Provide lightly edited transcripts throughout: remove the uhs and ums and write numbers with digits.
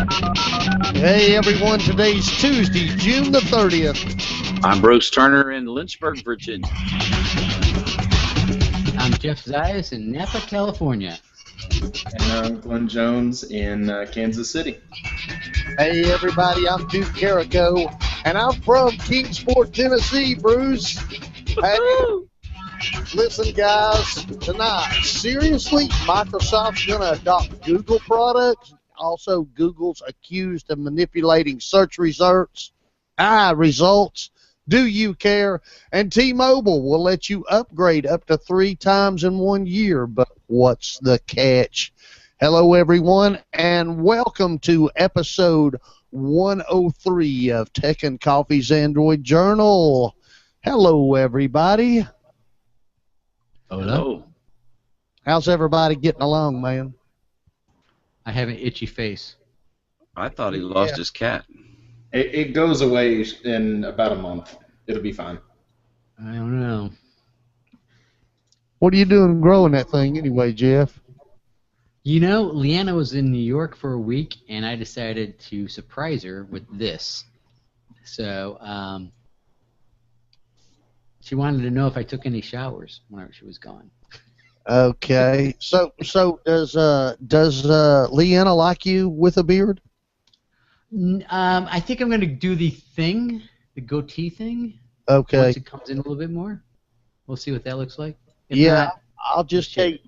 Hey everyone, today's Tuesday, June the 30th. I'm Bruce Turner in Lynchburg, Virginia. I'm Jeff Zayas in Napa, California. And I'm Glenn Jones in Kansas City. Hey everybody, I'm Duke Carrico, and I'm from Kingsport, Tennessee, Bruce. Hey, listen guys, tonight, seriously, Microsoft's going to adopt Google products. Also, Google's accused of manipulating search results. Do you care? And T-Mobile will let you upgrade up to 3 times in 1 year. But what's the catch? Hello, everyone, and welcome to episode 103 of Tech and Coffee's Android Journal. Hello, everybody. Hello. How's everybody getting along, man? I have an itchy face. I thought he lost his cat. It goes away in about a month. It'll be fine. I don't know. What are you doing growing that thing anyway, Jeff? You know, Leanna was in New York for a week, and I decided to surprise her with this. So, she wanted to know if I took any showers whenever she was gone. Okay. So does Leanna like you with a beard? I think I'm going to do the goatee thing. Okay. Once it comes in a little bit more. We'll see what that looks like. If Yeah, not, I'll just tell you,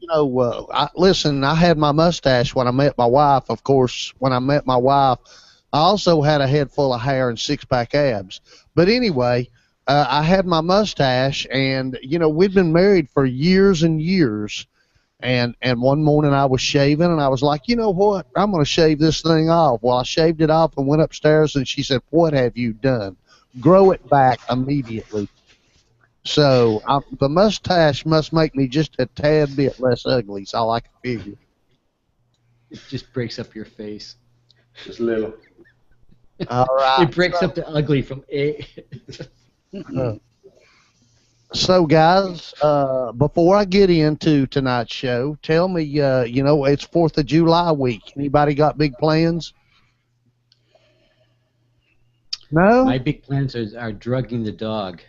listen, I had my mustache when I met my wife. Of course, when I met my wife, I also had a head full of hair and six-pack abs. But anyway, I had my mustache, and, we'd been married for years and years. And one morning I was shaving, and I was like, you know what? I'm going to shave this thing off. Well, I shaved it off and went upstairs, and she said, what have you done? Grow it back immediately. So the mustache must make me just a tad bit less ugly, is all I can figure. it just breaks up your face. Just a little. All right. It breaks up the ugly from A. So, guys, before I get into tonight's show, tell me, it's 4th of July week. Anybody got big plans? No? My big plans are drugging the dog.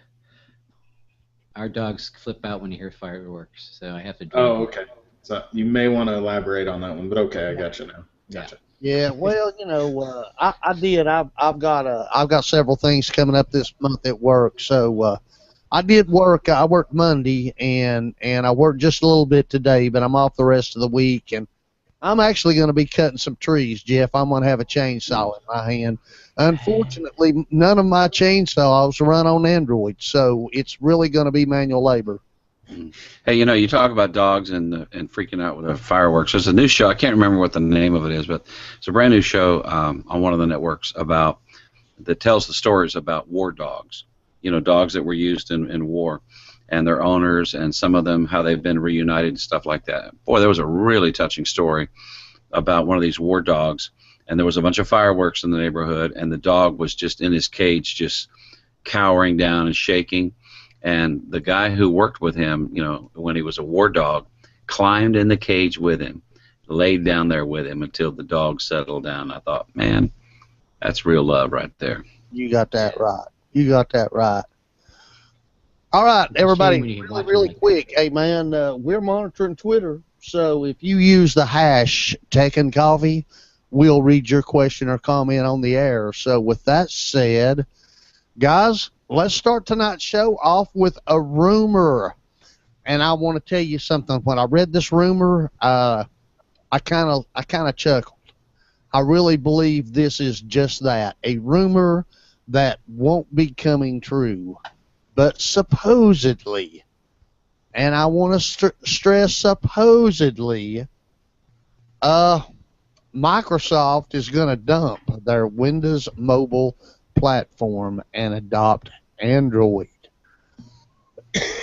Our dogs flip out when you hear fireworks, so I have to drug Oh, them. okay. So you may want to elaborate on that one, but okay, I got you now. Gotcha. Yeah, well, I did. I've got several things coming up this month at work. So I did work. I worked Monday and I worked just a little bit today, but I'm off the rest of the week. And I'm actually going to be cutting some trees, Jeff. I'm going to have a chainsaw in my hand. Unfortunately, none of my chainsaws run on Android, so it's really going to be manual labor. Hey, you talk about dogs and freaking out with the fireworks. There's a new show. I can't remember what the name of it is, but it's a brand new show on one of the networks that tells the stories about war dogs. Dogs that were used in war, and their owners, and some of them how they've been reunited and stuff like that. Boy, there was a really touching story about one of these war dogs, and there was a bunch of fireworks in the neighborhood, and the dog was just in his cage, just cowering down and shaking. And the guy who worked with him, when he was a war dog, climbed in the cage with him, laid down there with him until the dog settled down. I thought, man, that's real love right there. You got that right. You got that right. All right, everybody, really quick. Hey, man, we're monitoring Twitter, so if you use the hash Tech and Coffee, we'll read your question or comment on the air. So with that said, guys, let's start tonight's show off with a rumor. And I want to tell you something. When I read this rumor, I kind of chuckled. I really believe this is just that, a rumor that won't be coming true. But supposedly, and I want to stress supposedly, Microsoft is going to dump their Windows mobile platform and adopt Android.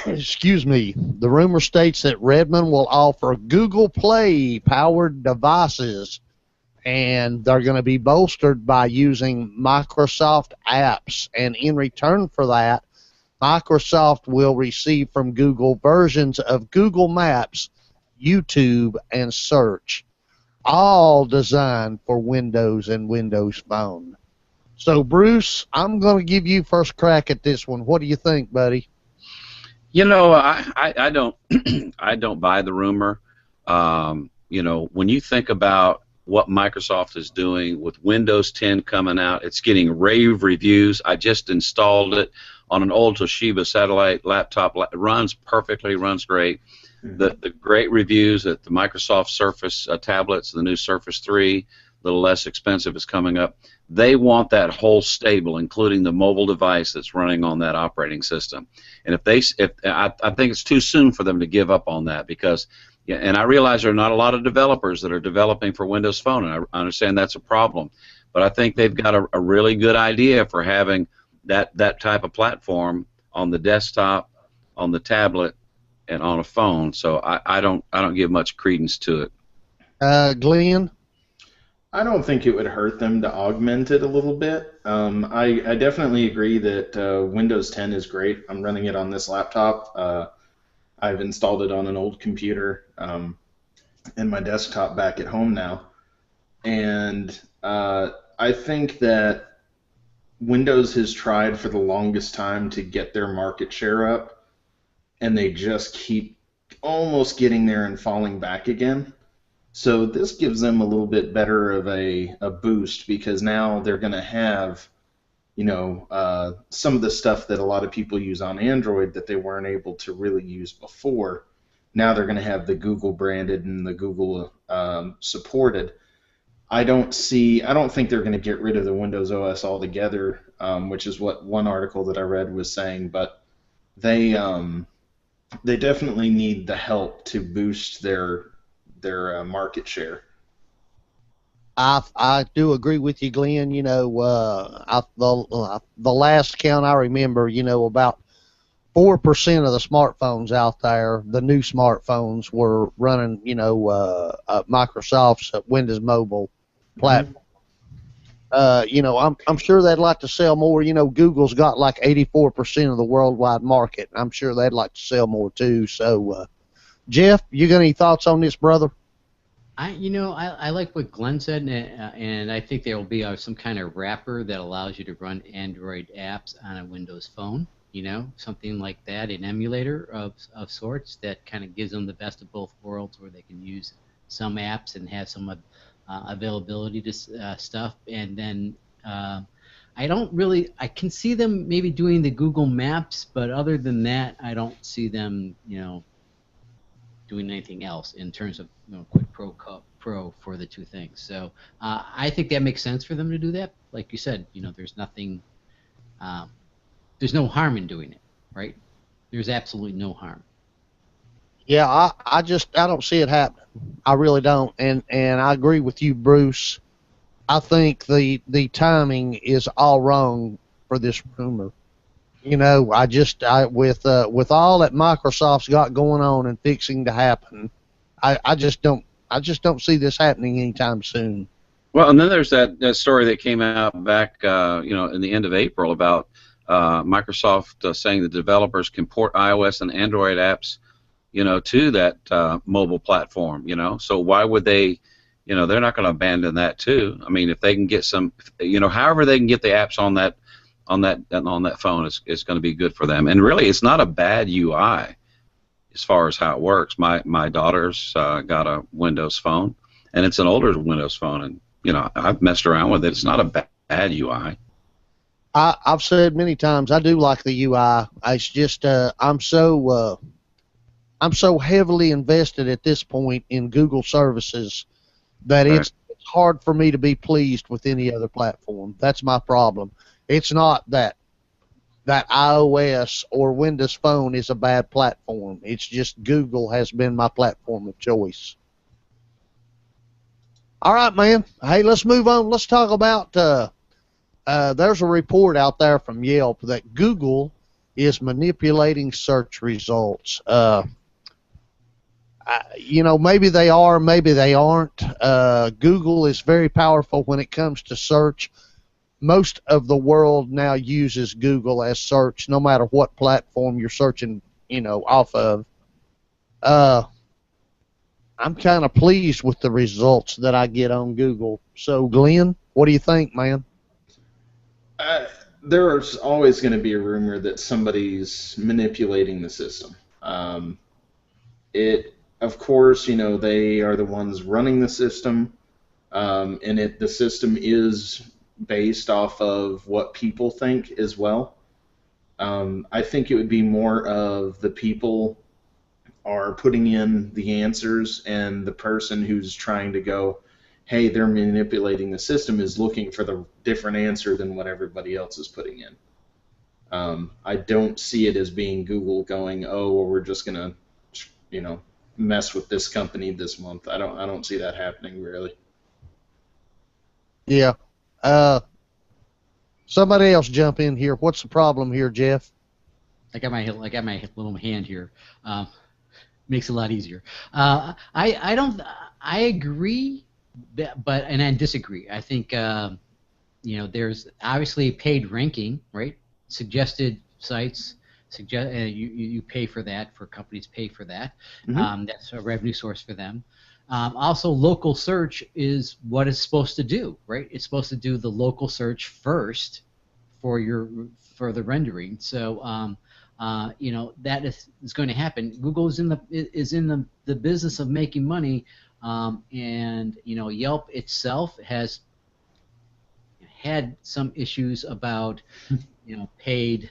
Excuse me. The rumor states that Redmond will offer Google Play powered devices, and they're going to be bolstered by using Microsoft apps. And in return for that, Microsoft will receive from Google versions of Google Maps, YouTube, and Search. all designed for Windows and Windows Phone. So, Bruce, I'm going to give you first crack at this one. What do you think, buddy? You know, I don't I don't buy the rumor. You know, when you think about what Microsoft is doing with Windows 10 coming out, it's getting rave reviews. I just installed it on an old Toshiba satellite laptop. It runs perfectly, runs great. The great reviews at the Microsoft Surface tablets, the new Surface 3, a little less expensive, is coming up. They want that whole stable, including the mobile device that's running on that operating system. And I think it's too soon for them to give up on that, because, and I realize there are not a lot of developers that are developing for Windows Phone, and I understand that's a problem. But I think they've got a really good idea for having that type of platform on the desktop, on the tablet, and on a phone. So I don't give much credence to it. Glenn? I don't think it would hurt them to augment it a little bit. I definitely agree that Windows 10 is great. I'm running it on this laptop. I've installed it on an old computer and my desktop back at home now. And I think that Windows has tried for the longest time to get their market share up, and they just keep almost getting there and falling back again. So this gives them a little bit better of a boost, because now they're going to have, you know, some of the stuff that a lot of people use on Android that they weren't able to really use before. Now they're going to have the Google branded and the Google supported. I don't think they're going to get rid of the Windows OS altogether, which is what one article that I read was saying, but they definitely need the help to boost their market share. I do agree with you, Glenn. You know, the last count I remember, you know, about 4% of the smartphones out there, the new smartphones, were running, you know, Microsoft's Windows Mobile platform. You know, I'm sure they'd like to sell more. You know, Google's got like 84% of the worldwide market. I'm sure they'd like to sell more too. So, Jeff, you got any thoughts on this, brother? I like what Glenn said, and I think there will be some kind of wrapper that allows you to run Android apps on a Windows Phone. You know, something like that, an emulator of sorts that kind of gives them the best of both worlds, where they can use some apps and have some availability to stuff. And then I can see them maybe doing the Google Maps, but other than that, I don't see them, you know, doing anything else in terms of, you know, Quid Pro for the two things. So I think that makes sense for them to do that. Like you said, you know, there's no harm in doing it, right? There's absolutely no harm. Yeah, I don't see it happening. I really don't, and I agree with you, Bruce. I think the timing is all wrong for this rumor. You know, with all that Microsoft's got going on and fixing to happen, I just don't see this happening anytime soon. Well, and then there's that story that came out back, you know, in the end of April about Microsoft saying the developers can port iOS and Android apps, you know, to that mobile platform. You know, so why would they? You know, they're not going to abandon that too. I mean, if they can get some, you know, however they can get the apps on that phone is going to be good for them. And really, it's not a bad UI as far as how it works. My daughter's got a Windows phone, and it's an older Windows phone, and you know, I've messed around with it. It's not a bad UI. I've said many times I do like the UI. It's just I'm so heavily invested at this point in Google services that Right. it's hard for me to be pleased with any other platform. That's my problem. It's not that iOS or Windows Phone is a bad platform. It's just Google has been my platform of choice. All right, man. Hey, let's move on. Let's talk about there's a report out there from Yelp that Google is manipulating search results. You know, maybe they are, maybe they aren't. Google is very powerful when it comes to search. Most of the world now uses Google as search, no matter what platform you're searching, you know, off of. I'm kind of pleased with the results that I get on Google. So, Glenn, what do you think, man? There's always going to be a rumor that somebody's manipulating the system. Of course, they are the ones running the system, and the system is based off of what people think as well. I think it would be more of the people are putting in the answers, and the person who's trying to go, hey, they're manipulating the system, is looking for the different answer than what everybody else is putting in. I don't see it as being Google going, oh, well, we're just gonna, mess with this company this month. I don't see that happening really. Yeah. Somebody else jump in here. What's the problem here, Jeff? I got my little hand here. Makes it a lot easier. I agree, and I disagree. I think there's obviously paid ranking, right? Suggested sites. You pay for that. For companies pay for that. Mm-hmm. That's a revenue source for them. Also, local search is what it's supposed to do, right? It's supposed to do the local search first for the rendering. So that is going to happen. Google is in the business of making money, and Yelp itself has had some issues about paid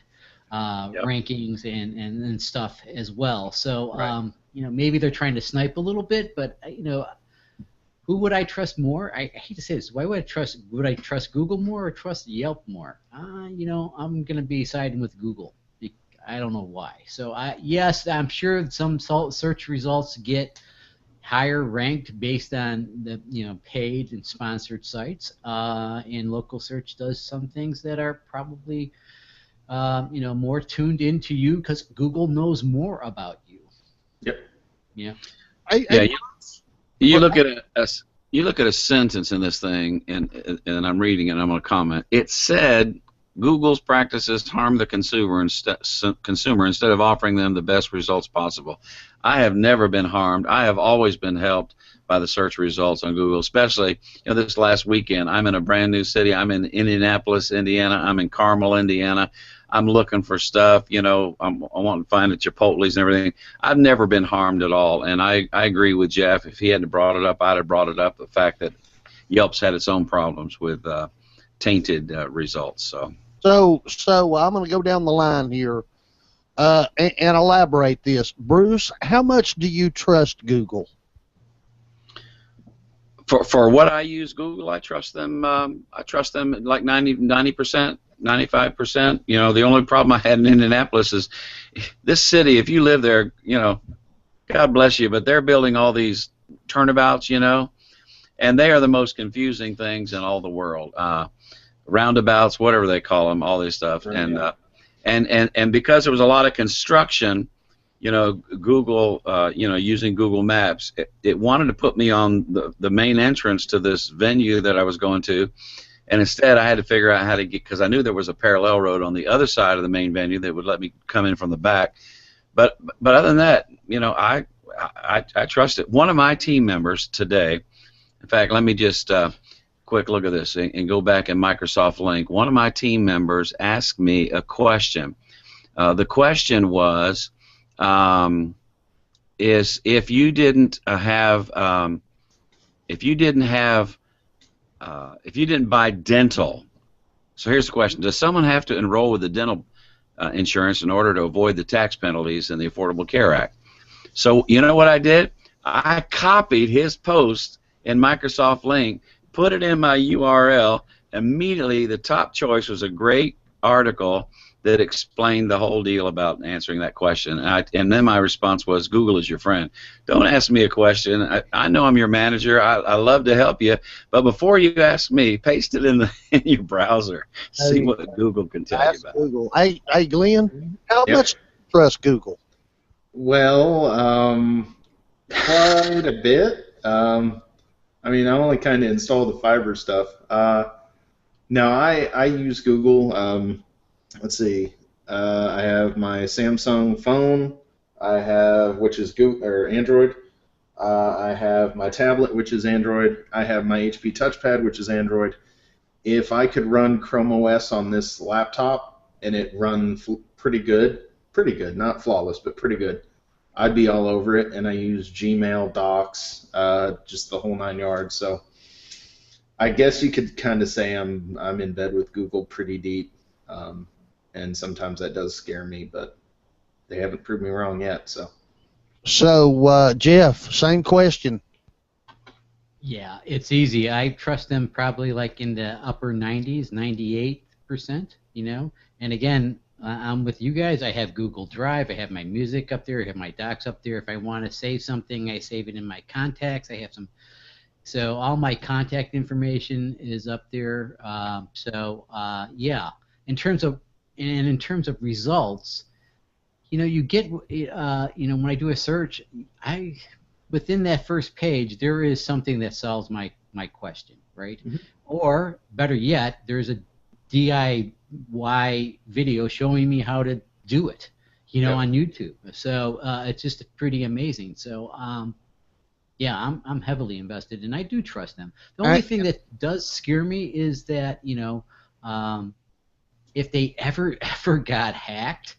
rankings and stuff as well. So right. Maybe they're trying to snipe a little bit, but who would I trust more? I hate to say this. Why would I trust Google more or trust Yelp more? I'm going to be siding with Google. I don't know why. So yes, I'm sure some search results get higher ranked based on the paid and sponsored sites, and local search does some things that are probably more tuned into you because Google knows more about you. Yep. Yeah. You look at a sentence in this thing, and I'm reading it, and I'm going to comment. It said Google's practices harm the consumer instead of offering them the best results possible. I have never been harmed. I have always been helped by the search results on Google, especially this last weekend. I'm in a brand new city. I'm in Indianapolis, Indiana. I'm in Carmel, Indiana. I'm looking for stuff. I want to find the Chipotle's and everything. I've never been harmed at all, and I agree with Jeff. If he hadn't brought it up, I'd have brought it up. The fact that Yelp's had its own problems with tainted results. So I'm going to go down the line here and elaborate this. Bruce, how much do you trust Google? For what I use Google, I trust them. I trust them like 90%, 95%. The only problem I had in Indianapolis is this city. If you live there, God bless you, but they're building all these turnabouts, and they are the most confusing things in all the world. Roundabouts, whatever they call them, all this stuff, right. and because there was a lot of construction, Google, using Google Maps, it wanted to put me on the main entrance to this venue that I was going to, and instead I had to figure out how to get, because I knew there was a parallel road on the other side of the main venue that would let me come in from the back, but other than that, I trust it. One of my team members today, in fact, let me just quick look at this and go back in Microsoft Link. One of my team members asked me a question. The question was, is if you didn't buy dental. So here's the question: does someone have to enroll with the dental insurance in order to avoid the tax penalties in the Affordable Care Act? So you know what I did? I copied his post in Microsoft Link, put it in my URL. Immediately, the top choice was a great article that explained the whole deal about answering that question. And then my response was, Google is your friend. Don't ask me a question. I know I'm your manager. I love to help you. But before you ask me, paste it in your browser. See what Google can tell you about. Google. Hey, Glenn, how much do you trust Google? Well, quite a bit. I only kind of install the fiber stuff. Now, I use Google. Let's see. I have my Samsung phone. I have, which is Google or Android. I have my tablet, which is Android. I have my HP touchpad, which is Android. If I could run Chrome OS on this laptop and it run pretty good, not flawless, but pretty good, I'd be all over it. And I use Gmail, Docs, just the whole 9 yards. So I guess you could kind of say I'm in bed with Google pretty deep, and sometimes that does scare me, but they haven't proved me wrong yet. So Jeff, same question. Yeah, it's easy. I trust them probably like in the upper 90s, 98%, you know. And again, I'm with you guys. I have Google Drive. I have my music up there. I have my docs up there. If I want to save something, I save it in my contacts. I have some. So all my contact information is up there. Yeah, in terms of results, you know, you get you know, when I do a search, within that first page, there is something that solves my question, right? Mm-hmm. Or better yet, there's a DIY video showing me how to do it, you know, on YouTube. So it's just pretty amazing. So yeah, I'm heavily invested, and I do trust them. The only thing that does scare me is that, you know, if they ever got hacked,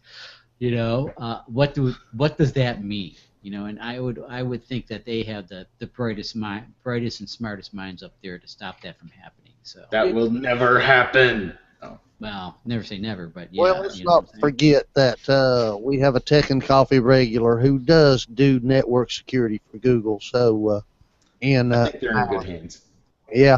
you know, what does that mean? You know, and I would think that they have the brightest and smartest minds up there to stop that from happening. So that will never happen. Oh. Well, never say never, but yeah. Well, let's not forget that we have a Tech and Coffee regular who does do network security for Google. So, I think they're in good hands. Yeah.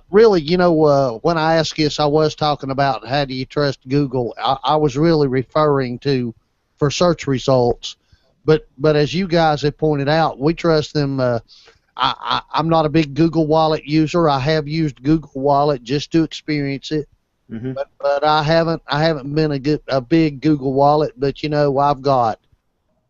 Really, you know, when I asked this, I was talking about how do you trust Google. I was really referring to for search results. But as you guys have pointed out, we trust them. I'm not a big Google Wallet user. I have used Google Wallet just to experience it, mm-hmm. but I haven't been a big Google Wallet. But you know, I've got,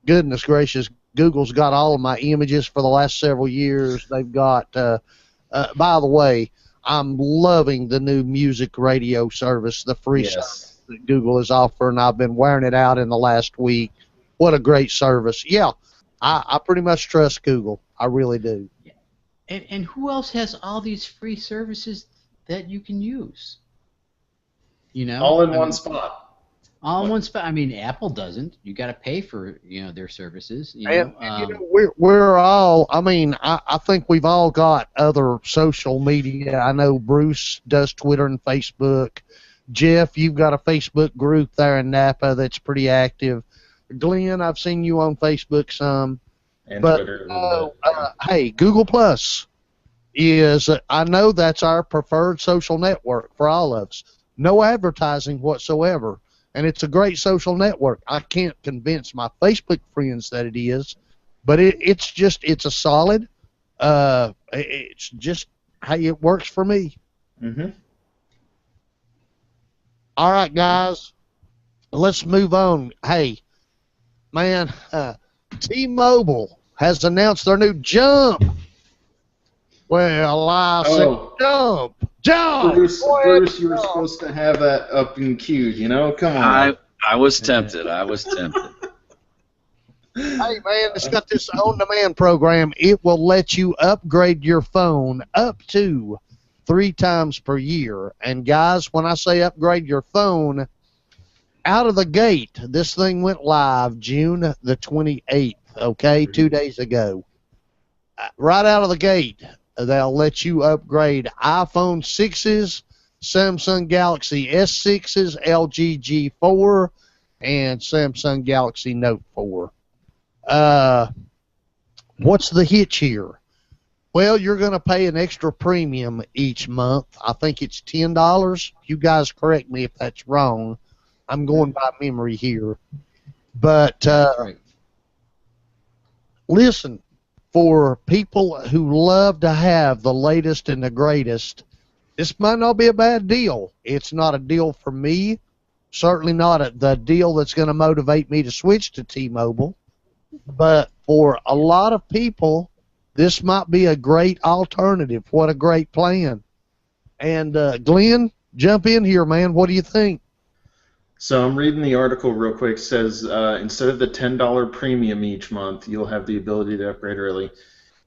goodness gracious, Google's got all of my images for the last several years. They've got. By the way, I'm loving the new music radio service, the free service that Google is offering. I've been wearing it out in the last week. What a great service. Yeah, I pretty much trust Google. I really do. And who else has all these free services that you can use? You know, all in one spot. All in one spot. I mean, Apple doesn't. You got to pay for, you know, their services. You know, we're all. I mean, I think we've all got other social media. I know Bruce does Twitter and Facebook. Jeff, you've got a Facebook group there in Napa that's pretty active. Glenn, I've seen you on Facebook some. And Twitter. Hey, Google Plus is, I know that's our preferred social network for all of us. No advertising whatsoever. And it's a great social network. I can't convince my Facebook friends that it is, but it's a solid. It's just how it works for me. Mm-hmm. All right, guys, let's move on. Hey, man, T-Mobile has announced their new Jump. Well, I said jump. Bruce, you were supposed to have that up and queued, you know? Come on. I was tempted. Hey, man, it's got this on-demand program. It will let you upgrade your phone up to 3 times per year. And, guys, when I say upgrade your phone, out of the gate, this thing went live June the 28th, okay, 2 days ago. Right out of the gate, they'll let you upgrade iPhone 6s, Samsung Galaxy S6s, LG G4, and Samsung Galaxy Note 4. What's the hitch here? Well, you're going to pay an extra premium each month. I think it's $10. You guys correct me if that's wrong. I'm going by memory here. But listen, for people who love to have the latest and the greatest, this might not be a bad deal. It's not a deal for me. Certainly not the deal that's going to motivate me to switch to T-Mobile. But for a lot of people, this might be a great alternative. What a great plan. And Glenn, jump in here, man. What do you think? So I'm reading the article real quick. It says instead of the $10 premium each month, you'll have the ability to upgrade early.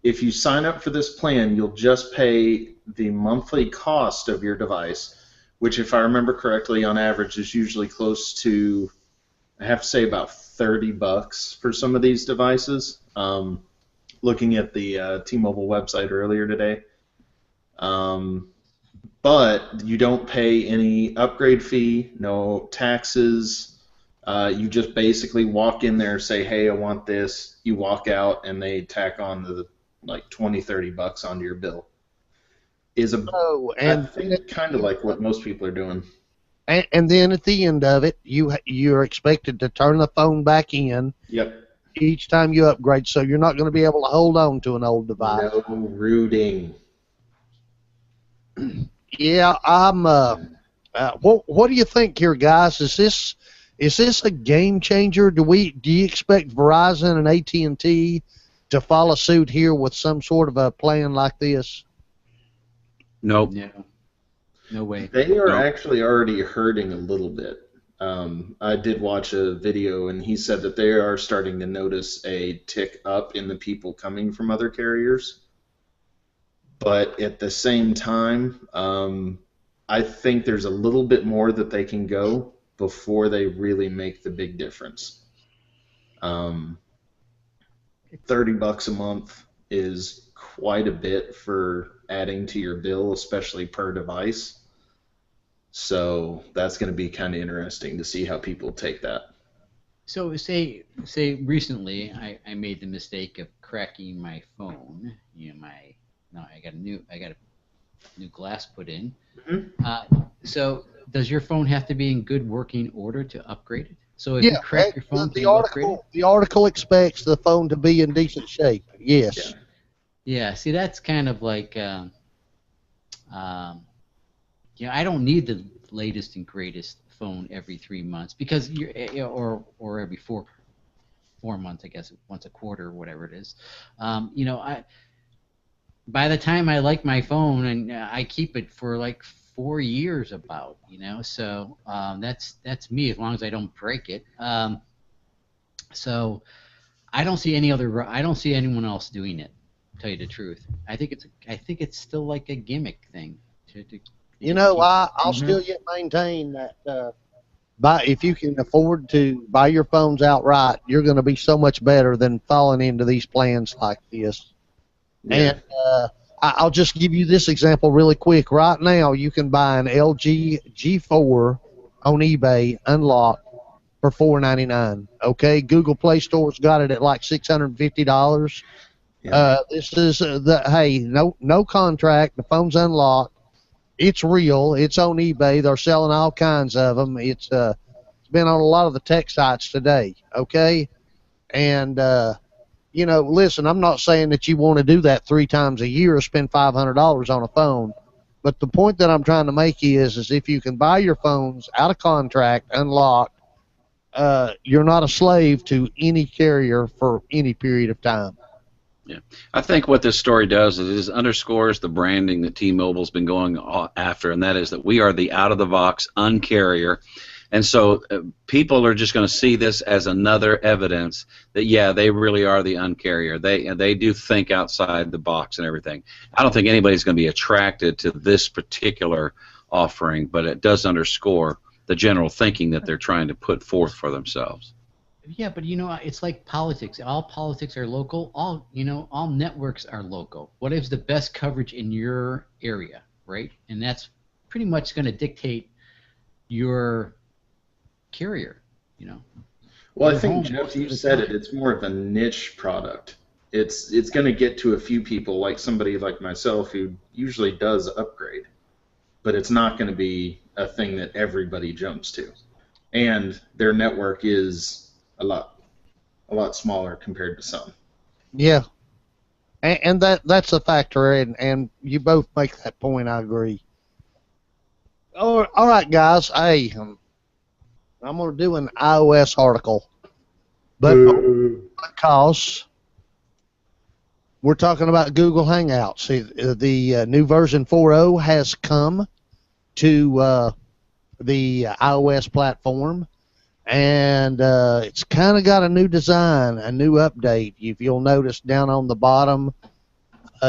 If you sign up for this plan, you'll just pay the monthly cost of your device, which, if I remember correctly, on average is usually close to, I have to say, about $30 for some of these devices. Looking at the T-Mobile website earlier today. But you don't pay any upgrade fee, no taxes. You just basically walk in there, say, hey, I want this. You walk out, and they tack on the like $20-30 onto your bill. I think kind of like what most people are doing. And then at the end of it, you're expected to turn the phone back in. Yep. Each time you upgrade, so you're not going to be able to hold on to an old device. No rooting. Yeah, I'm. What do you think here, guys? Is this a game changer? Do you expect Verizon and AT&T to follow suit here with some sort of a plan like this? Nope. No way. They are actually already hurting a little bit. I did watch a video, and he said that they are starting to notice a tick up in the people coming from other carriers. But at the same time, I think there's a little bit more that they can go before they really make the big difference. $30 a month is quite a bit for adding to your bill, especially per device. So that's going to be kind of interesting to see how people take that. So say recently I made the mistake of cracking my phone. I got a new glass put in. Mm-hmm. So does your phone have to be in good working order to upgrade it? So if you crack your phone, the article expects the phone to be in decent shape. Yes. Yeah. See, that's kind of like, I don't need the latest and greatest phone every 3 months because or every four months, I guess, once a quarter or whatever it is. By the time I like my phone, and I keep it for like 4 years about, so that's me as long as I don't break it. So I don't see anyone else doing it, to tell you the truth. I think it's still like a gimmick thing. I'll still yet maintain that if you can afford to buy your phones outright, you're going to be so much better than falling into these plans like this. Yeah. And I'll just give you this example really quick. Right now, you can buy an LG G4 on eBay unlocked for $499. Okay, Google Play Store's got it at like $650. Yeah. This is no contract. The phone's unlocked. It's real. It's on eBay. They're selling all kinds of them. It's been on a lot of the tech sites today. Okay, and listen, I'm not saying that you want to do that 3 times a year or spend $500 on a phone, but the point that I'm trying to make is if you can buy your phones out of contract, unlocked, you're not a slave to any carrier for any period of time. Yeah, I think what this story does is it underscores the branding that T-Mobile's been going after, and that is that we are the out-of-the-box uncarrier. And so people are just going to see this as another evidence that, yeah, they really are the uncarrier. They do think outside the box and everything. I don't think anybody's going to be attracted to this particular offering, but it does underscore the general thinking that they're trying to put forth for themselves. Yeah, but it's like politics. All politics are local. All networks are local. What is the best coverage in your area, right? And that's pretty much going to dictate your carrier, Well, I think, Jeff, you said it. It's more of a niche product. It's going to get to a few people, like somebody like myself who usually does upgrade, but it's not going to be a thing that everybody jumps to. And their network is a lot smaller compared to some. Yeah, and that's a factor, and you both make that point. I agree. All right, guys. Hey, I'm going to do an iOS article, but because we're talking about Google Hangouts, the new version 4.0 has come to the iOS platform, and it's kind of got a new design, a new update. If you'll notice down on the bottom,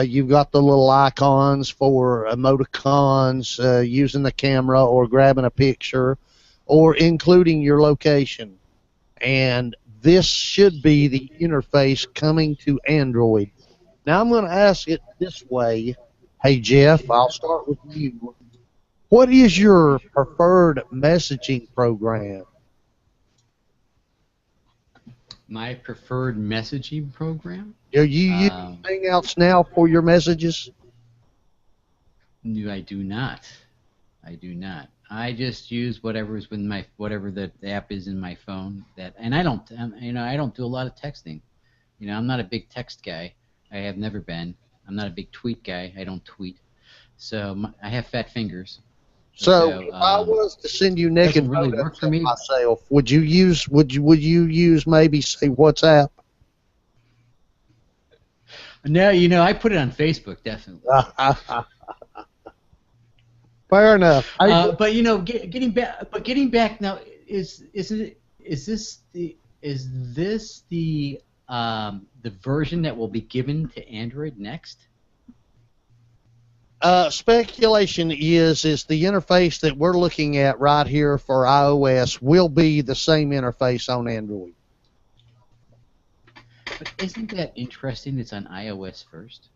you've got the little icons for emoticons, using the camera or grabbing a picture, or including your location. And this should be the interface coming to Android. Now I'm going to ask it this way. Hey Jeff, I'll start with you. What is your preferred messaging program? My preferred messaging program? Are you using Hangouts now for your messages? No, I do not. I do not. I just use whatever the app is in my phone. And I don't do a lot of texting. I'm not a big text guy. I have never been. I'm not a big tweet guy. I don't tweet. So I have fat fingers. So if I was to send you naked really photos work for me. of myself, would you use maybe say WhatsApp? No, I put it on Facebook definitely. Fair enough. But getting back now, is this the version that will be given to Android next? Speculation is the interface that we're looking at right here for iOS will be the same interface on Android. But isn't that interesting? It's on iOS first.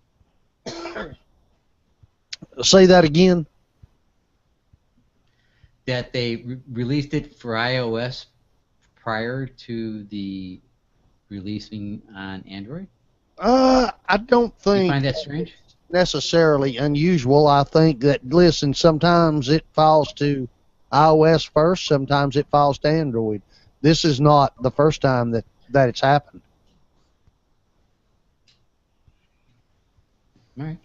Say that again. That they released it for iOS prior to the releasing on Android? I don't think. You find that strange? Necessarily unusual. I think that, listen, sometimes it falls to iOS first, sometimes it falls to Android. This is not the first time that it's happened. All right.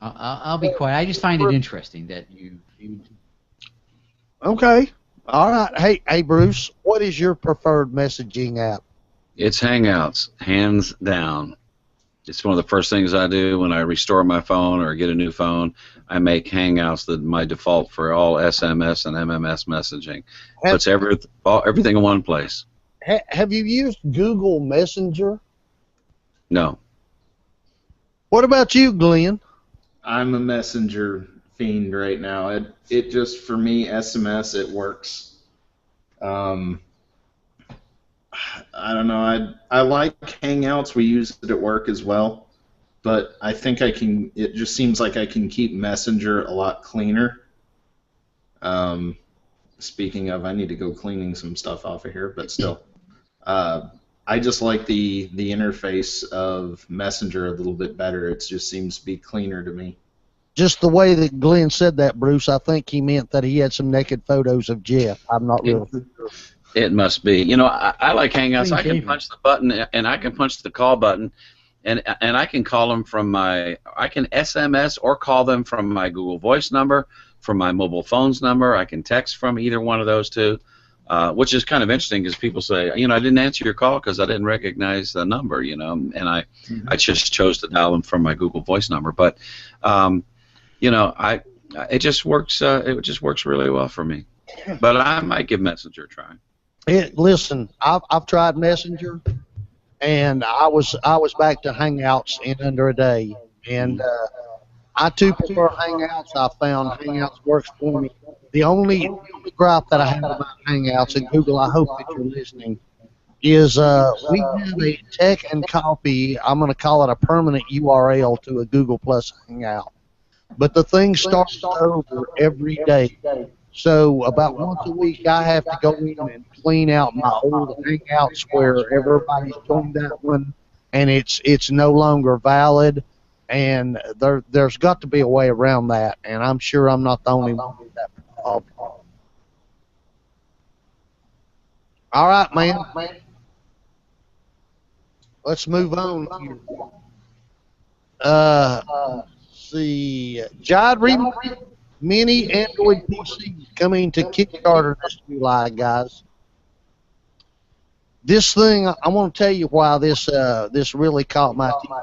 I'll be quiet. I just find it interesting that you. Okay. All right. Hey, Bruce, what is your preferred messaging app? It's Hangouts, hands down. It's one of the first things I do when I restore my phone or get a new phone. I make Hangouts my default for all SMS and MMS messaging. Puts everything in one place. Have you used Google Messenger? No. What about you, Glenn? I'm a Messenger fiend right now. It just, for me, SMS, it works. I don't know. I like Hangouts. We use it at work as well, but I think it just seems like I can keep Messenger a lot cleaner. Speaking of, I need to go cleaning some stuff off of here, but still. I just like the interface of Messenger a little bit better. It just seems to be cleaner to me. Just the way that Glenn said that, Bruce, I think he meant that he had some naked photos of Jeff. I'm not really sure. It must be. I like Hangouts. I can punch the button, and I can punch the call button, and I can call them from I can SMS or call them from my Google Voice number, from my mobile phone's number. I can text from either one of those two, which is kind of interesting because people say, I didn't answer your call because I didn't recognize the number, and I just chose to dial them from my Google Voice number. But, it just works. It just works really well for me. But I might give Messenger a try. Listen, I've tried Messenger, and I was back to Hangouts in under a day, and I too prefer Hangouts. I found Hangouts works for me. The only gripe that I have about Hangouts, and Google, I hope that you're listening, is we have a Tech and Coffee, I'm going to call it a permanent URL to a Google Plus Hangout, but the thing starts over every day. So about once a week, I have to go in and clean out my old Hangouts where everybody's joined that one, and it's no longer valid. And there's got to be a way around that, and I'm sure I'm not the only one with that problem. All right, man. Let's move on here. See, Jide Mini Android PC coming to Kickstarter this July, guys. This thing, I want to tell you why this really caught my attention.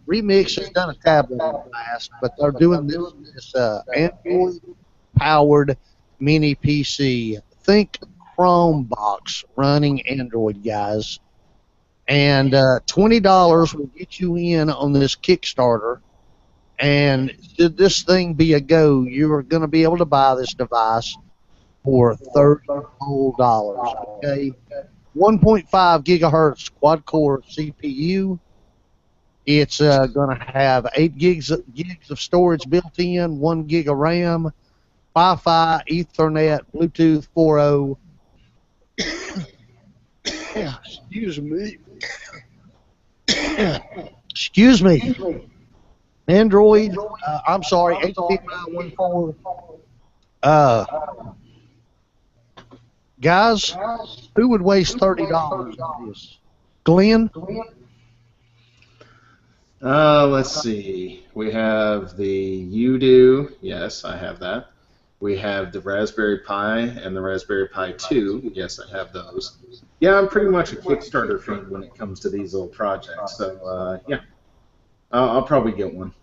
Remix has done a tablet in the past, but they're doing this Android powered mini PC. Think Chromebox running Android, guys. And $20 will get you in on this Kickstarter. And should this thing be a go, you are going to be able to buy this device for $30 whole dollars. Okay, 1.5 gigahertz quad-core CPU. It's going to have 8 gigs of storage built in, 1 gig of RAM, Wi-Fi, Ethernet, Bluetooth 4.0. Excuse me. Excuse me. Android, I'm sorry, HDMI 1.4. Guys, who would waste $30 on this? Glenn? Let's see. We have the UDO. Yes, I have that. We have the Raspberry Pi and the Raspberry Pi 2. Yes, I have those. Yeah, I'm pretty much a Kickstarter fiend when it comes to these little projects. So, yeah, I'll probably get one.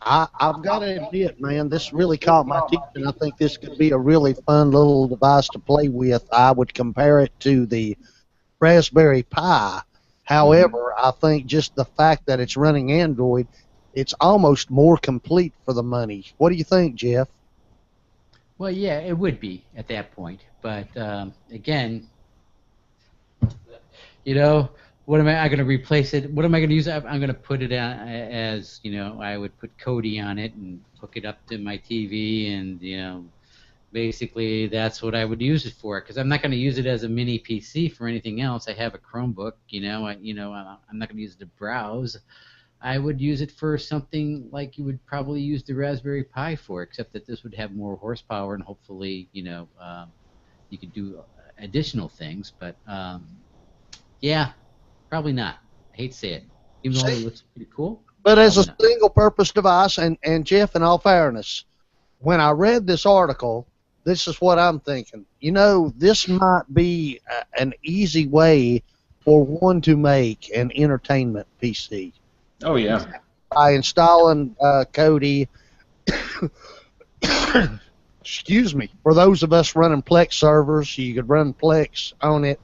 I've got to admit, man, this really caught my attention. I think this could be a really fun little device to play with. I would compare it to the Raspberry Pi. However, I think just the fact that it's running Android, it's almost more complete for the money. What do you think, Jeff? Well, yeah, it would be at that point. But, again, you know, what am I going to replace it? What am I going to use? I'm going to put it as, you know, I would put Kodi on it and hook it up to my TV, and, you know, basically that's what I would use it for. Because I'm not going to use it as a mini PC for anything else. I have a Chromebook, I'm not going to use it to browse. I would use it for something like you would probably use the Raspberry Pi for, except that this would have more horsepower and hopefully, you could do additional things. But, yeah. Probably not. I hate to say it, even though it looks pretty cool. But as a single-purpose device, and Jeff, in all fairness, when I read this article, this is what I'm thinking. You know, this might be an easy way for one to make an entertainment PC. Oh, yeah. By installing Kodi, excuse me, for those of us running Plex servers, you could run Plex on it.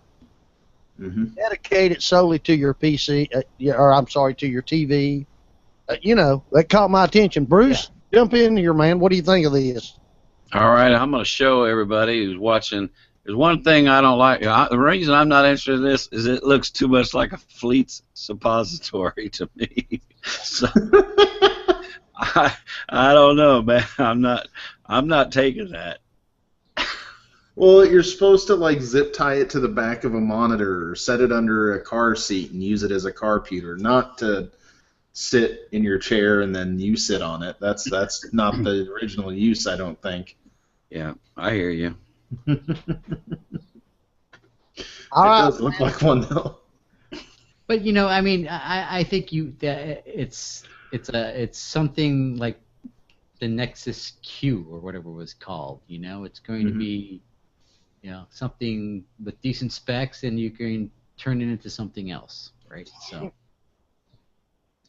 Mm-hmm. Dedicate it solely to your PC, to your TV. That caught my attention. Bruce, jump in here, man. What do you think of this? All right, I'm going to show everybody who's watching. There's one thing I don't like. The reason I'm not interested in this is it looks too much like a Fleets suppository to me. So I don't know, man. I'm not taking that. Well, you're supposed to like zip tie it to the back of a monitor or set it under a car seat and use it as a car computer, not to sit in your chair and then you sit on it. That's not the original use, I don't think. Yeah, I hear you. All right. It does look like one though. But I think it's something like the Nexus Q or whatever it was called. It's going to be something with decent specs, and you can turn it into something else, right? So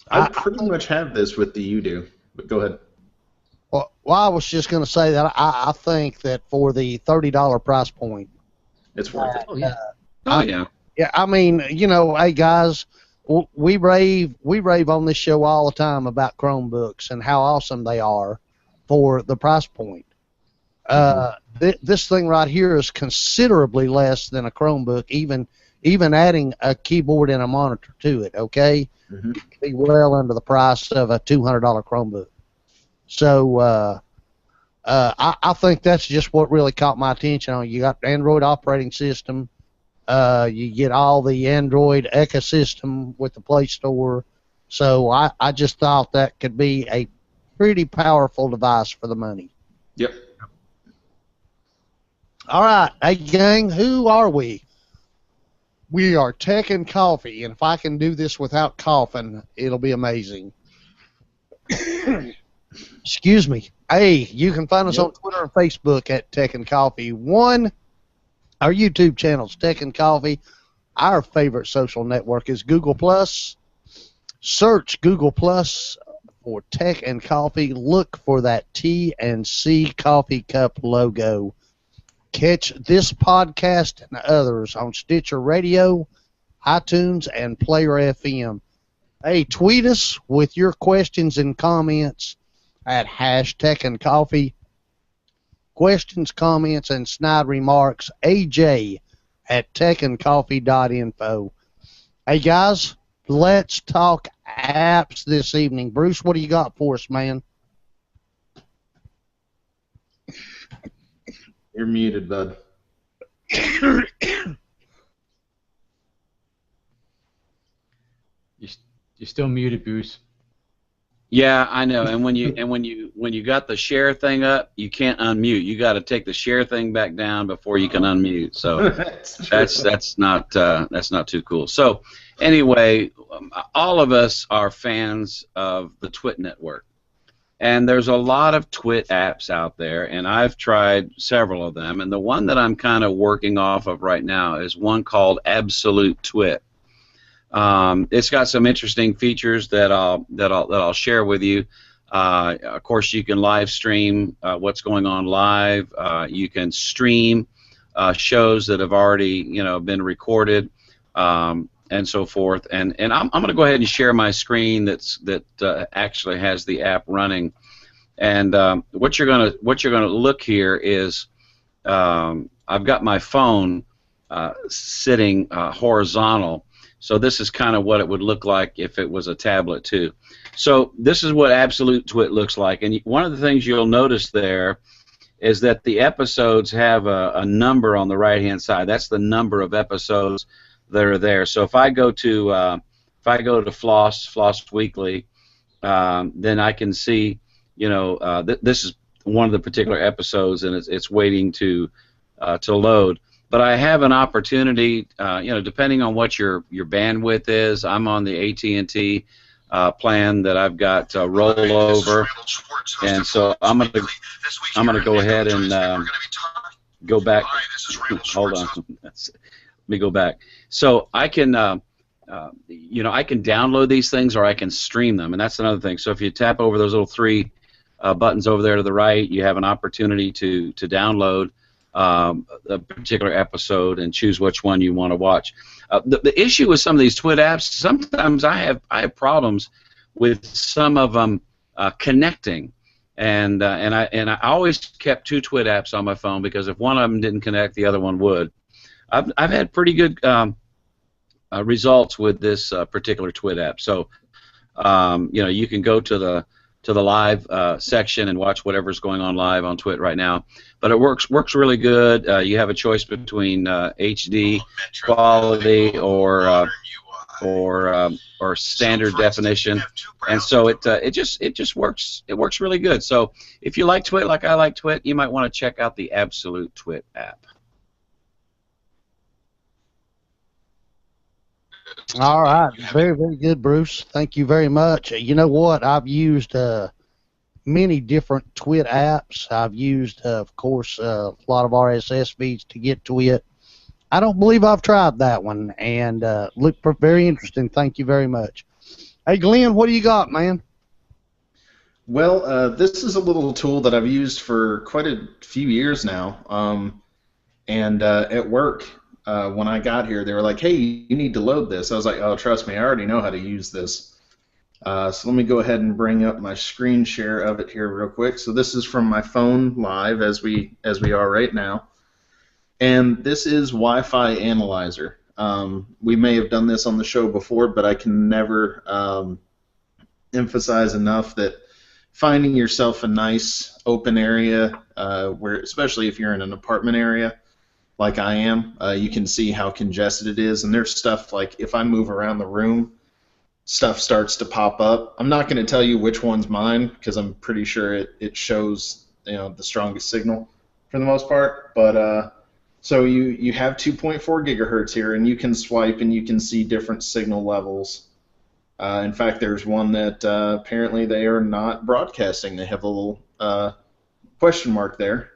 I pretty much have this with the UDO, but go ahead. Well, I was just going to say that I think that for the $30 price point, it's worth it. Oh yeah. Yeah, I mean, hey guys, we rave on this show all the time about Chromebooks and how awesome they are for the price point. This thing right here is considerably less than a Chromebook, even adding a keyboard and a monitor to it. Okay, It'd be well under the price of a $200 Chromebook. So I think that's just what really caught my attention. You got Android operating system. You get all the Android ecosystem with the Play Store. So I just thought that could be a pretty powerful device for the money. Yep. All right, hey gang, who are we? We are Tech and Coffee, and if I can do this without coughing, it'll be amazing. Excuse me. Hey, you can find us on Twitter and Facebook at Tech and Coffee. Our YouTube channel's Tech and Coffee. Our favorite social network is Google+. Search Google+, for Tech and Coffee, look for that T&C coffee cup logo. Catch this podcast and others on Stitcher Radio, iTunes, and Player FM. Hey, tweet us with your questions and comments at #TechandCoffee. Questions, comments, and snide remarks, AJ at techandcoffee.info. Hey, guys, let's talk apps this evening. Bruce, what do you got for us, man? You're muted, bud. You're still muted, Bruce. Yeah, I know. And when you got the share thing up, you can't unmute. You got to take the share thing back down before you can unmute. So that's not too cool. So anyway, all of us are fans of the Twit network, and there's a lot of Twit apps out there, and I've tried several of them. And the one that I'm kind of working off of right now is one called Absolute Twit. It's got some interesting features that I'll share with you. Of course, you can live stream what's going on live. You can stream shows that have already been recorded, and so forth. And I'm going to go ahead and share my screen that actually has the app running. And what you're gonna look here is I've got my phone sitting horizontal. So this is kind of what it would look like if it was a tablet too. So this is what Absolute Twit looks like. And one of the things you'll notice there is that the episodes have a number on the right-hand side. That's the number of episodes that are there. So if I go to Floss Weekly, then I can see this is one of the particular episodes, and it's waiting to load. But I have an opportunity, depending on what your bandwidth is. I'm on the AT&T plan that I've got rollover, and so I'm gonna go ahead and go back. Hold on, let me go back. So I can, I can download these things or I can stream them, and that's another thing. So if you tap over those little three buttons over there to the right, you have an opportunity to download a particular episode and choose which one you want to watch. The issue with some of these Twit apps, sometimes I have problems with some of them connecting, and I always kept two Twit apps on my phone because if one of them didn't connect, the other one would. I've had pretty good results with this particular Twit app. So you can go to the live section and watch whatever's going on live on Twit right now. But it works really good. You have a choice between HD quality or standard definition, and so it just works. It works really good. So if you like Twit like I like Twit, you might want to check out the Absolute Twit app. All right, very, very good, Bruce. Thank you very much. You know what? I've used many different Twit apps. I've used, of course, a lot of RSS feeds to get Twit. I don't believe I've tried that one, and looked very interesting. Thank you very much. Hey, Glenn, what do you got, man? Well, this is a little tool that I've used for quite a few years now, and at work. When I got here, they were like, hey, you need to load this. I was like, oh, trust me, I already know how to use this. So let me go ahead and bring up my screen share of it here real quick. So this is from my phone live as we are right now. And this is Wi-Fi Analyzer. We may have done this on the show before, but I can never emphasize enough that finding yourself a nice open area, where, especially if you're in an apartment area, like I am, you can see how congested it is, and there's stuff like if I move around the room, stuff starts to pop up. I'm not going to tell you which one's mine because I'm pretty sure it shows the strongest signal for the most part. But so you have 2.4 gigahertz here, and you can swipe and you can see different signal levels. In fact, there's one that apparently they are not broadcasting. They have a little question mark there.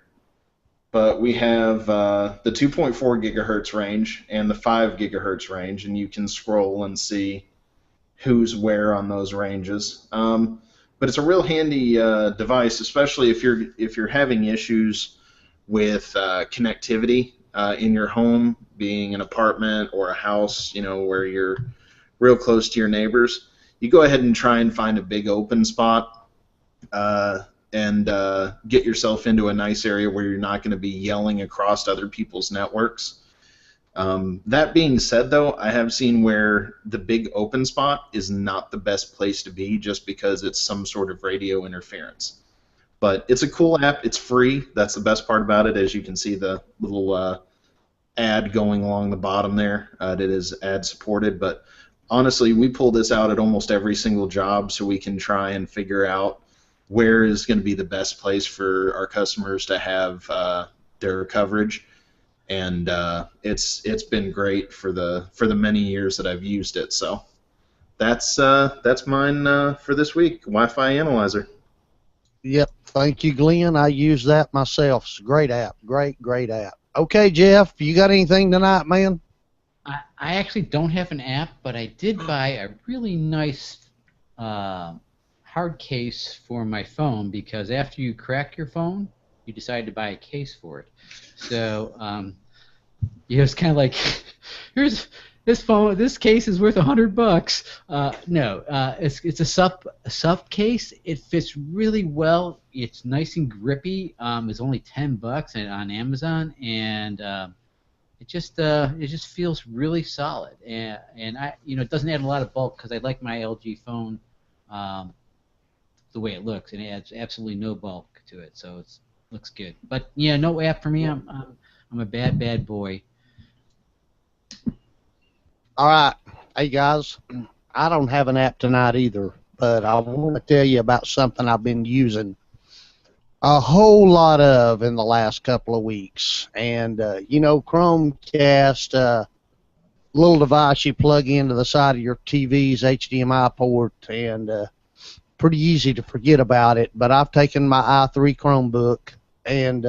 But we have the 2.4 gigahertz range and the 5 gigahertz range, and you can scroll and see who's where on those ranges. But it's a real handy device, especially if you're having issues with connectivity in your home, being an apartment or a house, where you're real close to your neighbors. You go ahead and try and find a big open spot and get yourself into a nice area where you're not going to be yelling across other people's networks. That being said, though, I have seen where the big open spot is not the best place to be just because it's some sort of radio interference. But it's a cool app. It's free. That's the best part about it. As you can see, the little ad going along the bottom there. It is ad supported. But honestly, we pull this out at almost every single job so we can try and figure out where is going to be the best place for our customers to have their coverage. And it's been great for the many years that I've used it. So that's mine for this week. Wi-Fi Analyzer. Yep. Thank you, Glenn. I use that myself. It's a great app. Great app. Okay, Jeff, you got anything tonight, man? I actually don't have an app, but I did buy a really nice hard case for my phone because after you crack your phone, you decide to buy a case for it. So it's kind of like, here's this phone. This case is worth $100. No, it's a SUP case. It fits really well. It's nice and grippy. It's only $10 on Amazon, and it just feels really solid. And I it doesn't add a lot of bulk because I like my LG phone the way it looks, and it adds absolutely no bulk to it, so it looks good. But yeah, no app for me. I'm a bad boy. All right. Hey, guys, I don't have an app tonight either, but I want to tell you about something I've been using a whole lot of in the last couple of weeks. And, Chromecast, little device you plug into the side of your TV's HDMI port, and pretty easy to forget about it. But I've taken my i3 Chromebook, and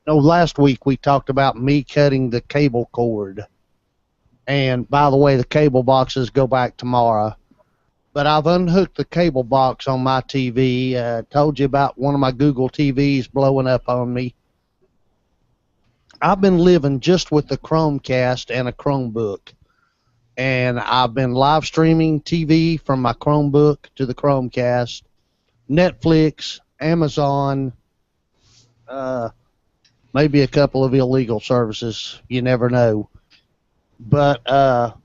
last week we talked about me cutting the cable cord. And by the way, the cable boxes go back tomorrow. But I've unhooked the cable box on my TV. Told you about one of my Google TVs blowing up on me. I've been living just with the Chromecast and a Chromebook. And I've been live streaming TV from my Chromebook to the Chromecast, Netflix, Amazon, maybe a couple of illegal services. You never know. But,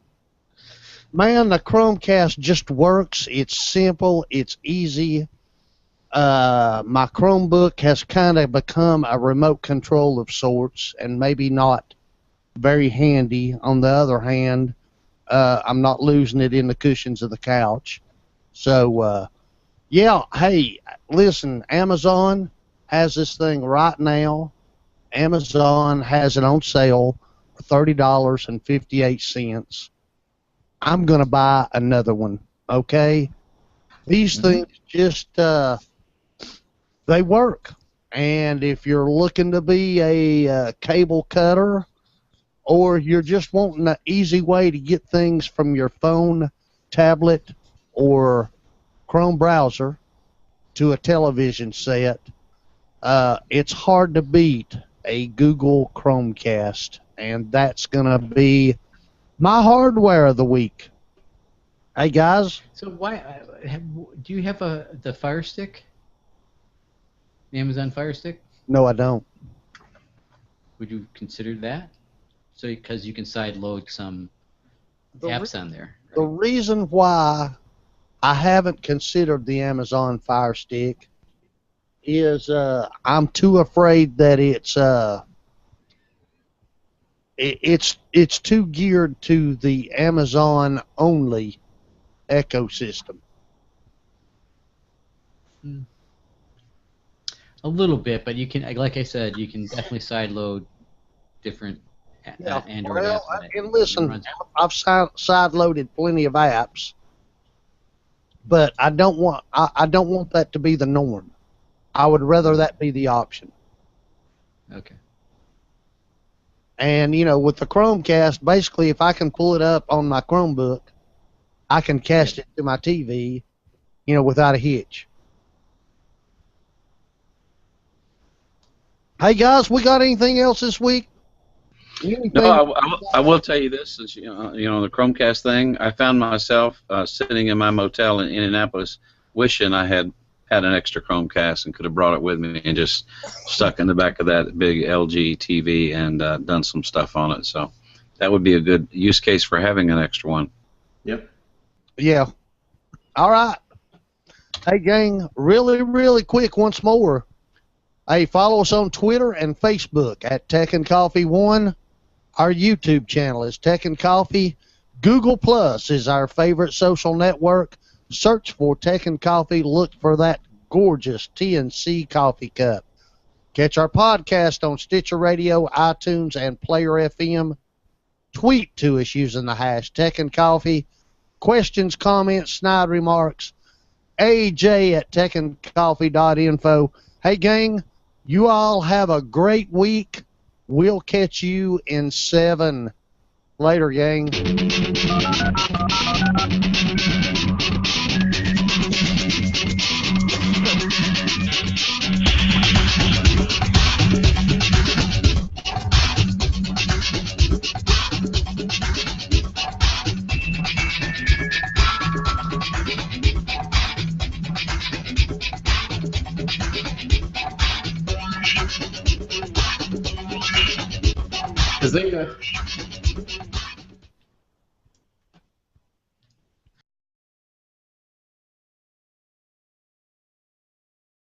man, the Chromecast just works. It's simple. It's easy. My Chromebook has kind of become a remote control of sorts and maybe not very handy. On the other hand, I'm not losing it in the cushions of the couch. So, yeah, hey, listen, Amazon has this thing right now. Amazon has it on sale for $30.58. I'm going to buy another one, okay? These things just, they work. And if you're looking to be a cable cutter, or you're just wanting an easy way to get things from your phone, tablet, or Chrome browser to a television set, it's hard to beat a Google Chromecast. And that's going to be my hardware of the week. Hey, guys. So why do you have the Fire Stick? The Amazon Fire Stick? No, I don't. Would you consider that? So because you can side load some apps on there. Right? The reason why I haven't considered the Amazon Fire Stick is I'm too afraid that it's too geared to the Amazon only ecosystem. A little bit, but you can, like I said, you can definitely side load different Android apps. And listen, I've side loaded plenty of apps, but I don't want that to be the norm. I would rather that be the option. Okay. And, with the Chromecast, basically, if I can pull it up on my Chromebook, I can cast it to my TV, without a hitch. Hey guys, we got anything else this week? No, I will tell you this. Since the Chromecast thing, I found myself sitting in my motel in Indianapolis, wishing I had an extra Chromecast and could have brought it with me and just stuck in the back of that big LG TV and done some stuff on it. So that would be a good use case for having an extra one. Yep. Yeah. All right. Hey, gang, really, really quick once more. Hey, follow us on Twitter and Facebook at Tech and Coffee 1. Our YouTube channel is Tech and Coffee. Google Plus is our favorite social network. Search for Tech and Coffee. Look for that gorgeous TNC coffee cup. Catch our podcast on Stitcher Radio, iTunes, and Player FM. Tweet to us using the hash Tech and Coffee. Questions, comments, snide remarks. AJ at techandcoffee.info. Hey, gang, you all have a great week. We'll catch you in 7. Later, gang. Bazinga.